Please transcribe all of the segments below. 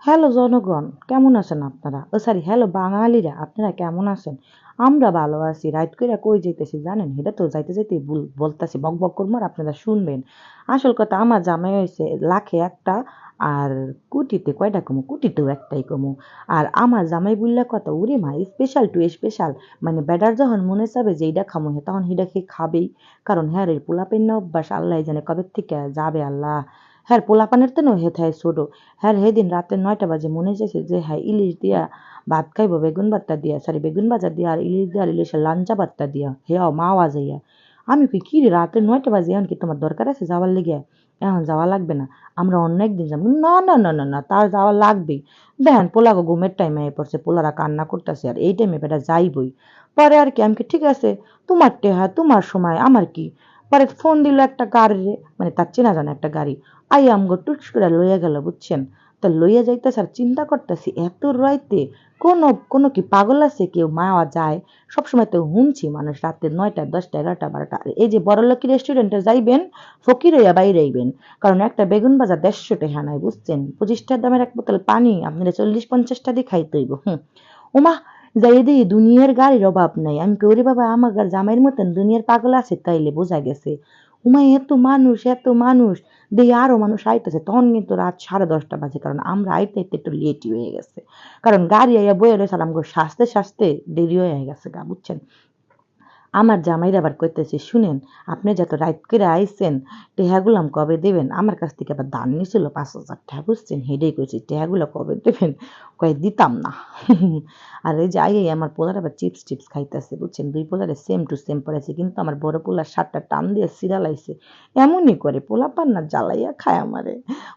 Hello জনগণ, কেমন আছেন আপনারা? সরি, হ্যালো বাঙালিরা, আপনারা কেমন আছেন? আমরা ভালো আছি। রাইত কইরা কই যাইতেছি জানেন? এটা তো যাইতে যাইতে বলতাছি, বক বক করবো আর আপনারা শুনবেন। আসল কথা, আমার জামাই হইছে লাখে একটা, আর কুটিতে কয়টা কমু? কুটিতেও একটাই কমু। আর আমার জামাই বুল্লা কথা, ওরে মা, স্পেশাল টু স্পেশাল। মানে বেডার যখন মনে চাবে যে এইটা খামু, হে তখন হিডা খেয়ে খাবেই। কারণ হ্যাঁ রে, পোলাপাইন না অভ্যাস, আল্লাহ জানে কবে থেকে যাবে আল্লাহ। হ্যাঁ, পোলাপানের তো হে থায় ছোট। হ্যাঁ, সেদিন রাতে ৯টা বাজে মনে চাইছে যে হ্যাঁ ইলিশ দিয়া ভাত খাইব, বেগুন ভর্তা দিয়া, সরি বেগুন ভাজা দিয়া, আর ইলিশ দিয়া, আর ইলিশের লাঞ্চা ভর্তা দিয়া, হেয়াও মাওয়া যাইয়া। আমি কই কি রে, রাতে ৯টা বাজে, এখন কি তোমার দরকার আছে যাওয়ার লেগে? এখন যাওয়া লাগবে না, আমরা অন্য একদিন যাবো। না না না না না, তার যাওয়া লাগবেই। দেখেন পোলাগো ঘুমের টাইমে পড়ছে, পোলারা কান্না করতেছে, আর এই টাইমে বেটা যাইবই। পরে আর কি আমি কি ঠিক আছে, তোমার টেহা তোমার সময় আমার কি। পরে ফোন দিল একটা গাড়ি, মানে তার চেনা জানা একটা গাড়ি, আই আমগো টুস করে লইয়া গেল, বুঝছেন? তা লইয়া যাইতেছে, আর চিন্তা করতেছি এত রাইতে কোনো কোনো কি পাগল আছে কেউ মাওয়া যায়? সবসময় তো শুনছি মানুষ রাতে ৯টা ১০টা ১১টা ১২টা, আর এই যে বড়লোকি রেস্টুরেন্টে যাইবেন, ফকির হইয়া বাইরে আইবেন। কারণ একটা বেগুন ভাজা ১৫০ টাকা নাই, বুঝছেন? ২৫ দামের এক বোতল পানি আপনারা ৪০-৫০ দিয়ে খাইতে হইব। ওমা, যাই দেখি দুনিয়ার গাড়ির অভাব নাই। আমি কই ওরে বাবা, আমার জামাইয়ের মতন দুনিয়ার পাগল আছে তাইলে বোঝা গেছে। ওমা, এত মানুষ এত মানুষ, দেখি আরো মানুষ আইতেছে। তখন কিন্তু রাত ১০:৩০ বাজে, কারণ আমরা আইতে আইতে একটু লেটই হয়ে গেছে। কারণ গাড়ি আইয়া বইয়া রয়েছে, আমগো সাজতে সাজতে দেরি হয়ে গেছে গা, বুঝছেন? আমার জামাইরা আবার কইতেছে, শুনেন, আপনি যত রাইত করে আইছেন, টেহাগুলাম কবে দেবেন? আমার কাছ থেকে আবার দান নিছিল ৫,০০০ টাকা, বুঝছেন? হেডেই কইছি, টেহাগুলা কবে দেবেন? কয় দিতাম না। আর এই যে আইয়াই আমার পোলার আবার চিপস টিপস খাইতেছে, বুঝছেন? দুই পোলারে সেম টু সেম পড়েছে, কিন্তু আমার বড় পোলার শার্টটা টান দিয়ে সিরালাইছে। এমনই করে পোলাপান না, জ্বালাইয়া খায় আমারে।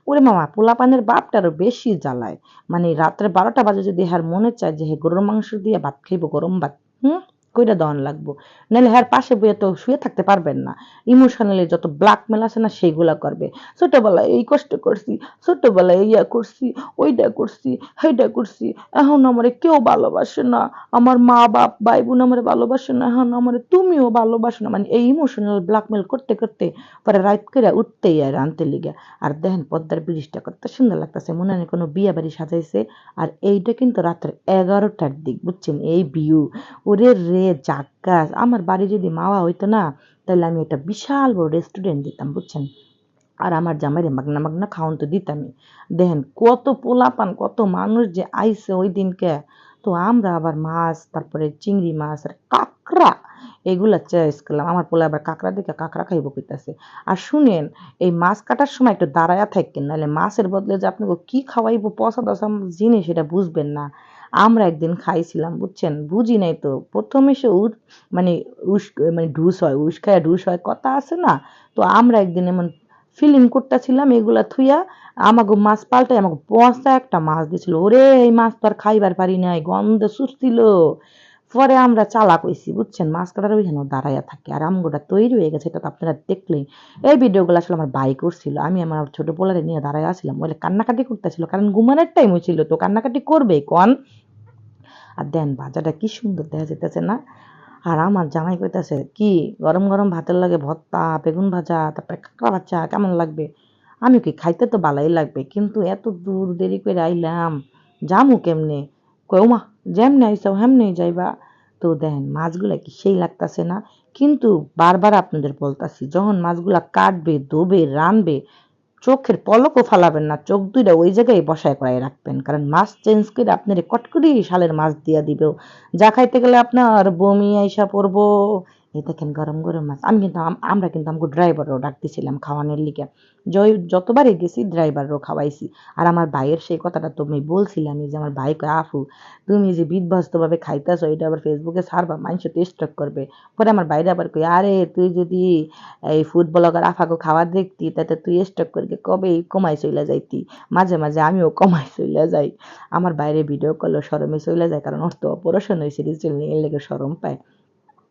ওরে মামা, পোলাপানের বাপটারও বেশি জ্বালায়। মানে রাত্রে ১২টা বাজে যদি হ্যার মনে চায় যে হে গরুর মাংস দিয়ে ভাত খাইব, গরম ভাত, হুম, কইরা দেওয়ান লাগবো। নাহলে হ্যার পাশে বইয়া তো শুয়ে থাকতে পারবেন না। ইমোশনালি যত ব্ল্যাকমেল আছে না, সেইগুলা করবে। ছোটবেলায় এই কষ্ট করছি, ছোটবেলায় ইয়া করছি, ওইটা করছি, সেইটা করছি, এখন আমারে কেউ ভালোবাসে না। আমার মা বাপ ভাই বোন আমারে ভালোবাসে না, এখন আমারে তুমিও ভালোবাসো না। মানে এই ইমোশনাল ব্ল্যাকমেল করতে করতে পরে রাত করে উঠতেই আর আনতে লিগে। আর দেখেন পদ্মার ব্রিজটা কত সুন্দর লাগতেছে, মনে হয় কোনো বিয়া বাড়ি সাজাইছে। আর এইটা কিন্তু রাত্রে ১১টার দিক, বুঝছেন? এই ভিউ, ওরে রে জাক্কাস! আমার বাড়ি যদি মাওয়া হইতো না, তাহলে আমি একটা বিশাল বড় রেস্টুরেন্ট দিতাম, বুঝছেন? আর আমার জামাইরে মাগনা মাগনা খাওন তো দিতামই। দেখেন কত পোলাপান কত মানুষ যে আইছে ওই দিনকে। তো আমরা আবার মাছ, তারপরে চিংড়ি মাছ আর কাঁকড়া, এগুলা চয়েস করলাম। আমার পোলা আবার কাঁকড়া দেখে কাঁকড়া খাইব কইতাছে। আর শুনেন, এই মাছ কাটার সময় একটু দাঁড়ায়া থাকেন, নাহলে মাছের বদলে যে আপনাকে কি খাওয়াইবো পচা টচা জিনিস, এটা বুঝবেন না। আমরা একদিন খাইছিলাম, বুঝছেন? বুঝি নাই তো প্রথমে সে মানে উস মানে ঢুস হয়, উস খায়া ঢুস হয় কথা আছে না? তো আমরা একদিন এমন ফিলিং করতেছিলাম এগুলা থুইয়া, আমাগো মাছ পাল্টাই আমাকে পচা একটা মাছ দিছিল। ওরে, এই মাছ তো আর খাইবার পারি নাই, গন্ধ ছুটছিল। পরে আমরা চালাক হইছি, বুঝছেন? মাছ কাটার ওইখানে দাঁড়াইয়া থাকে, আর আমগোটা তৈরি হয়ে গেছে, এটা তো আপনারা দেখলেই। এই ভিডিওগুলো আসলে আমার ভাই করছিল, আমি আমার ছোট পোলারে নিয়ে দাঁড়াইয়া আসছিলাম, বলে কান্নাকাটি করতেছিল, কারণ ঘুমানোর টাইম হয়েছিল, তো কান্নাকাটি করবে কন। আর দেন ভাজাটা কি সুন্দর দেখা যেতেছে না? আর আমার জামাই কইতাছে, কি গরম গরম ভাতের লাগে ভর্তা, বেগুন ভাজা, তারপরে কাঁকড়া ভাজা কেমন লাগবে? আমি কি খাইতে তো ভালোই লাগবে, কিন্তু এত দূর দেরি করে আইলাম, যামু কেমনে? কই ওমা, যেমনে আইসাও হেমনেই যাইবা। তো দেখেন মাছগুলা কি সেই লাগতাছে না? কিন্তু বারবার আপনাদের বলতাছি, যখন মাছগুলা কাটবে, ধোবে, রানবে, চোখের পলকও ফালাবেন না, চোখ দুইটা ওই জায়গায় বসায় করায় রাখবেন, কারণ মাছ চেঞ্জ করে আপনার কটকরি শালের মাছ দিয়া দিবেও, যা খাইতে গেলে আপনার বমি আইসা পড়বো। এই দেখেন গরম গরম মাছ। আমি কিন্তু আমরা কিন্তু আমাকে ড্রাইভারও ডাক দিছিলাম খাওয়ানোর লিগে। যতবারই গেছি ড্রাইভারও খাওয়াইছি। আর আমার ভাইয়ের সেই কথাটা তো আমি বলছিলামই, যে আমার ভাই কয়, আফু তুমি যে বিধ্বস্ত ভাবে খাইতেছো, এটা আবার ফেসবুকে ছাড়বা, মানুষ টেস্ট করবে। পরে আমার বাইরে আবার কই, আরে তুই যদি এই ফুড ব্লগার আফাকে খাওয়া দেখতি, তাতে তুই স্টক করে কবেই কমাই চইলা যাইতি। মাঝে মাঝে আমিও কমাই চইলা যাই। আমার বাইরে ভিডিও করলে শরমে চইলা যায়, কারণ ওর তো অপারেশন হয়েছে, রিজেল নিয়ে এর লেগে শরম পায়।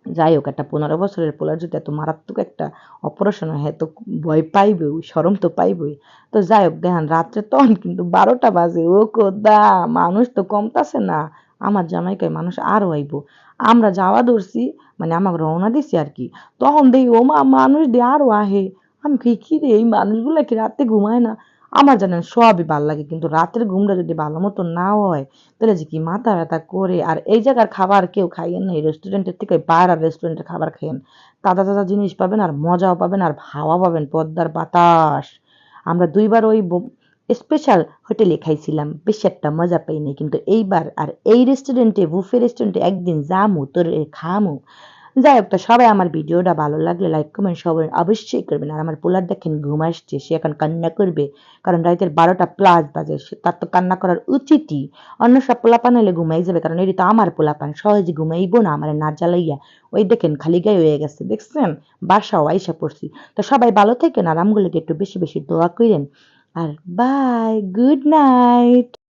যাই হোক, একটা ১৫ বছরের পোলার যদি এত মারাত্মক একটা অপারেশন হয়, তো ভয় পাইবই, শরম তো পাইবই। তো যাই হোক, দেখেন রাত্রে তখন কিন্তু ১২টা বাজে, ও কোদা, মানুষ তো কমতাছে না। আমার জামাই কয় মানুষ আরো আইব। আমরা যাওয়া ধরছি, মানে আমাকে রওনা দিছি আর কি। তখন দেখি ও মা, মানুষ দিয়ে আরো আহে। আমি কই কি রে, এই মানুষগুলা কি রাতে ঘুমায় না? আমার জানেন সবই ভাল লাগে, কিন্তু রাতের ঘুমটা যদি ভালো মতো না হয় তাহলে যে কি মাথা ব্যথা করে। আর এই জায়গার খাবার কেউ খাইয়েন না, এই রেস্টুরেন্টের থেকে বাইরের রেস্টুরেন্টের খাবার খাইয়েন। তাজা তাজা জিনিস পাবেন আর মজাও পাবেন আর হাওয়া পাবেন, পদ্মার বাতাস। আমরা ২ বার ওই স্পেশাল হোটেলে খাইছিলাম, বেশি একটা মজা পাই নাই, কিন্তু এইবার আর এই রেস্টুরেন্টে, বুফে রেস্টুরেন্টে একদিন যামু তোরে খামু। যাই হোক, তো সবাই আমার ভিডিওটা ভালো লাগলে লাইক কমেন্ট সবাই অবশ্যই করবেন। আর আমার পোলার দেখেন ঘুম আসছে, সে এখন কান্না করবে, কারণ রাতের 12টা+ বাজে, তার তো কান্না করার উচিতই। অন্য সব পোলাপান হলে ঘুমাই যাবে, কারণ এটি তো আমার পোলাপান, সহজে ঘুমাইবো না আমার না জ্বালাইয়া। ওই দেখেন খালি গায়ে হয়ে গেছে, দেখছেন, বাসাও আইসা পড়ছি। তো সবাই ভালো থাকেন আর আমগুলোকে একটু বেশি বেশি দোয়া করেন। আর বাই, গুড নাইট।